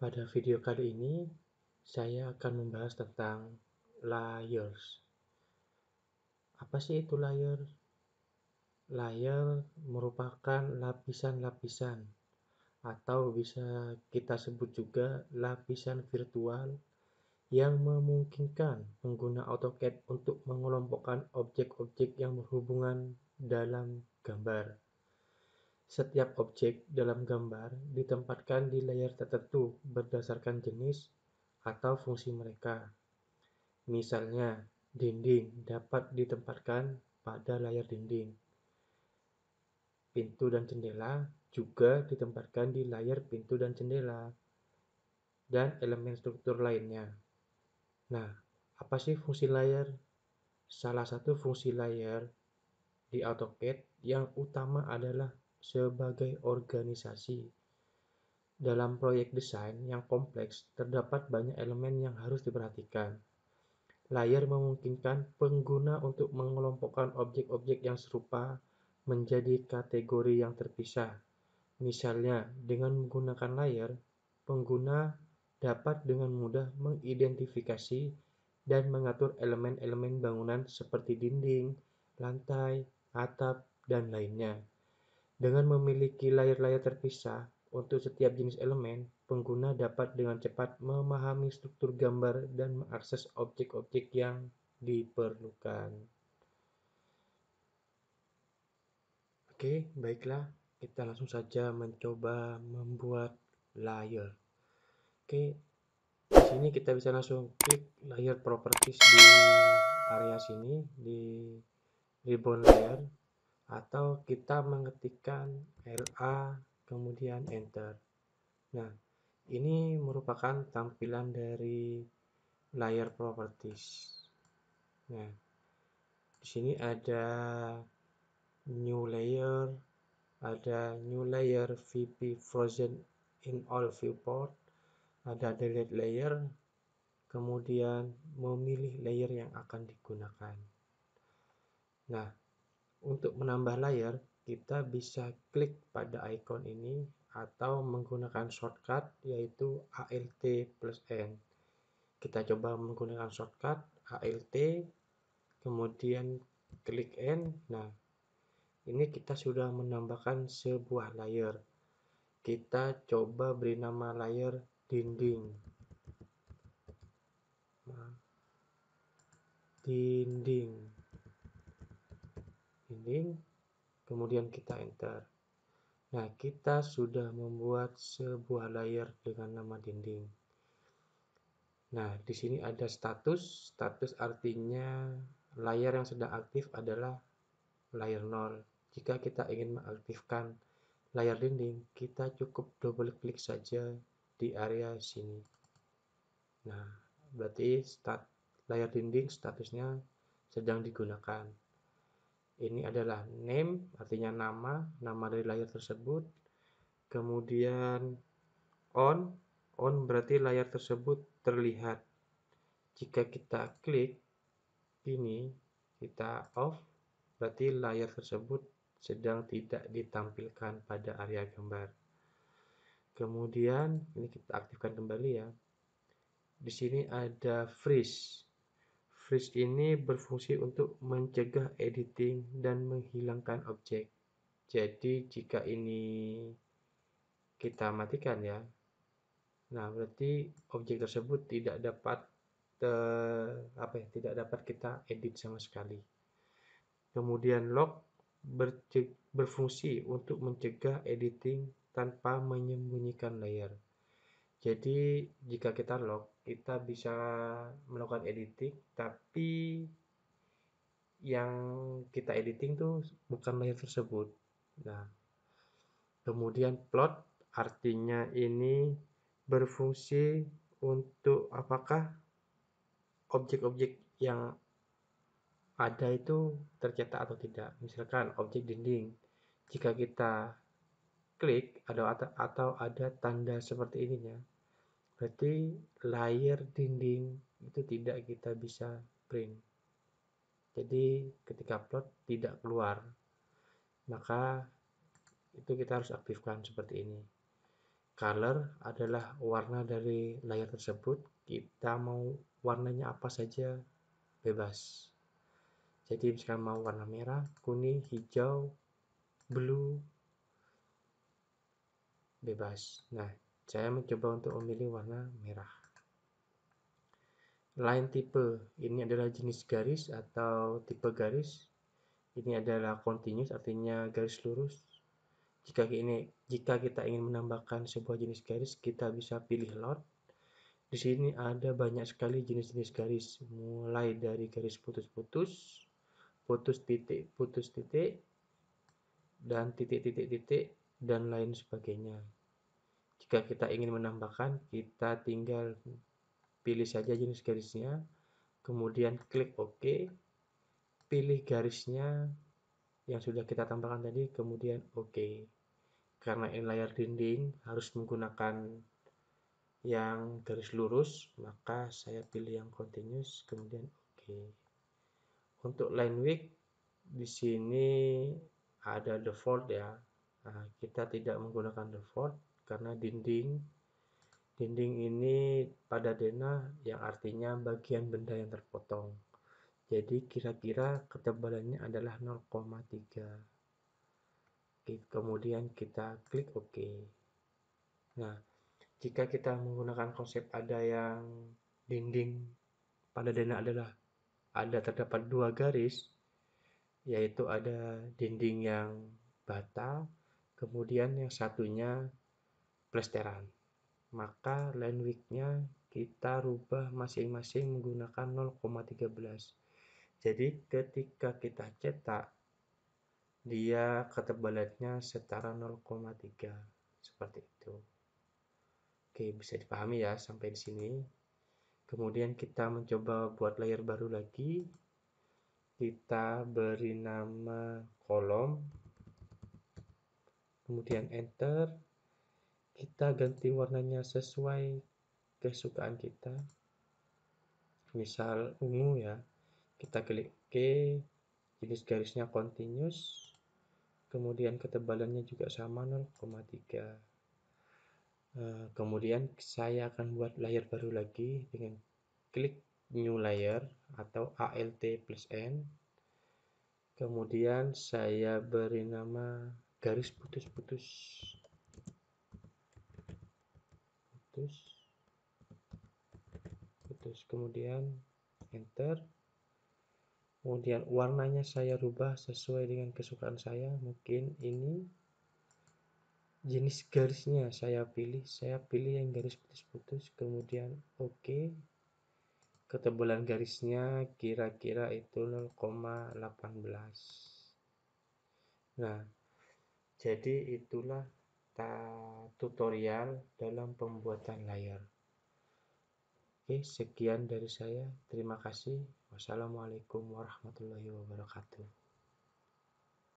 Pada video kali ini, saya akan membahas tentang layers. Apa sih itu layer? Layer merupakan lapisan-lapisan, atau bisa kita sebut juga lapisan virtual yang memungkinkan pengguna AutoCAD untuk mengelompokkan objek-objek yang berhubungan dalam gambar. Setiap objek dalam gambar ditempatkan di layer tertentu berdasarkan jenis atau fungsi mereka. Misalnya, dinding dapat ditempatkan pada layar dinding. Pintu dan jendela juga ditempatkan di layar pintu dan jendela, dan elemen struktur lainnya. Nah, apa sih fungsi layer? Salah satu fungsi layer di AutoCAD yang utama adalah sebagai organisasi. Dalam proyek desain yang kompleks, terdapat banyak elemen yang harus diperhatikan. Layer memungkinkan pengguna untuk mengelompokkan objek-objek yang serupa menjadi kategori yang terpisah. Misalnya, dengan menggunakan layer, pengguna dapat dengan mudah mengidentifikasi dan mengatur elemen-elemen bangunan seperti dinding, lantai, atap, dan lainnya. Dengan memiliki layer-layer terpisah untuk setiap jenis elemen, pengguna dapat dengan cepat memahami struktur gambar dan mengakses objek-objek yang diperlukan. Oke, baiklah, kita langsung saja mencoba membuat layer. Oke, di sini kita bisa langsung klik layer properties di area sini di ribbon layer, atau kita mengetikkan LA kemudian enter. Nah, ini merupakan tampilan dari layer properties. Nah, di sini ada new layer, ada new layer VP frozen in all viewport, ada delete layer, kemudian memilih layer yang akan digunakan. Nah, untuk menambah layer, kita bisa klik pada icon ini atau menggunakan shortcut yaitu Alt plus N. Kita coba menggunakan shortcut Alt, kemudian klik N. Nah, ini kita sudah menambahkan sebuah layer. Kita coba beri nama layer dinding. Nah, dinding, kemudian kita enter. Nah, kita sudah membuat sebuah layer dengan nama dinding. Nah, di sini ada status. Status artinya layer yang sedang aktif adalah layer 0. Jika kita ingin mengaktifkan layar dinding, kita cukup double klik saja di area sini. Nah, berarti layar dinding statusnya sedang digunakan. Ini adalah name, artinya nama dari layar tersebut. Kemudian on berarti layar tersebut terlihat. Jika kita klik ini, kita off, berarti layar tersebut sedang tidak ditampilkan pada area gambar. Kemudian ini kita aktifkan kembali ya. Di sini ada freeze. Freeze ini berfungsi untuk mencegah editing dan menghilangkan objek. Jadi jika ini kita matikan ya, nah berarti objek tersebut tidak dapat kita edit sama sekali. Kemudian lock berfungsi untuk mencegah editing tanpa menyembunyikan layer. Jadi jika kita lock, kita bisa melakukan editing, tapi yang kita editing tuh bukan layer tersebut. Nah, kemudian plot artinya ini berfungsi untuk apakah objek-objek yang ada itu tercetak atau tidak. Misalkan objek dinding, jika kita klik atau ada tanda seperti ininya, berarti layer dinding itu tidak kita bisa print. Jadi ketika plot tidak keluar, maka itu kita harus aktifkan seperti ini. Color adalah warna dari layar tersebut. Kita mau warnanya apa saja bebas. Jadi misalkan mau warna merah, kuning, hijau, blue, bebas. Nah, saya mencoba untuk memilih warna merah. Line type, ini adalah jenis garis atau tipe garis. Ini adalah continuous, artinya garis lurus. Jika kita ingin menambahkan sebuah jenis garis, kita bisa pilih load. Di sini ada banyak sekali jenis-jenis garis, mulai dari garis putus-putus, putus titik, dan titik-titik-titik, dan lain sebagainya. Jika kita ingin menambahkan, kita tinggal pilih saja jenis garisnya, kemudian klik OK, pilih garisnya yang sudah kita tambahkan tadi, kemudian OK. Karena ini layar dinding, harus menggunakan yang garis lurus, maka saya pilih yang continuous, kemudian OK. Untuk line width, di sini ada default ya. Nah, kita tidak menggunakan default karena dinding ini pada denah yang artinya bagian benda yang terpotong. Jadi kira-kira ketebalannya adalah 0,3. Kemudian kita klik OK. Nah, jika kita menggunakan konsep ada yang dinding pada denah terdapat dua garis, yaitu ada dinding yang bata, kemudian yang satunya plesteran. Maka line width-nya kita rubah masing-masing menggunakan 0,13. Jadi ketika kita cetak, dia ketebalannya setara 0,3. Seperti itu. Oke, bisa dipahami ya sampai di sini. Kemudian kita mencoba buat layer baru lagi. Kita beri nama kolom. Kemudian enter. Kita ganti warnanya sesuai kesukaan kita. Misal ungu ya. Kita klik OK. Jenis garisnya continuous. Kemudian ketebalannya juga sama 0,3. Kemudian saya akan buat layer baru lagi dengan klik new layer atau Alt plus N. Kemudian saya beri nama garis putus-putus. Kemudian enter. Kemudian warnanya saya rubah sesuai dengan kesukaan saya. Mungkin ini jenis garisnya saya pilih yang garis putus-putus, kemudian OK. Ketebalan garisnya kira-kira itu 0,18. Nah, jadi itulah tutorial dalam pembuatan layar. Oke, sekian dari saya. Terima kasih. Wassalamualaikum warahmatullahi wabarakatuh.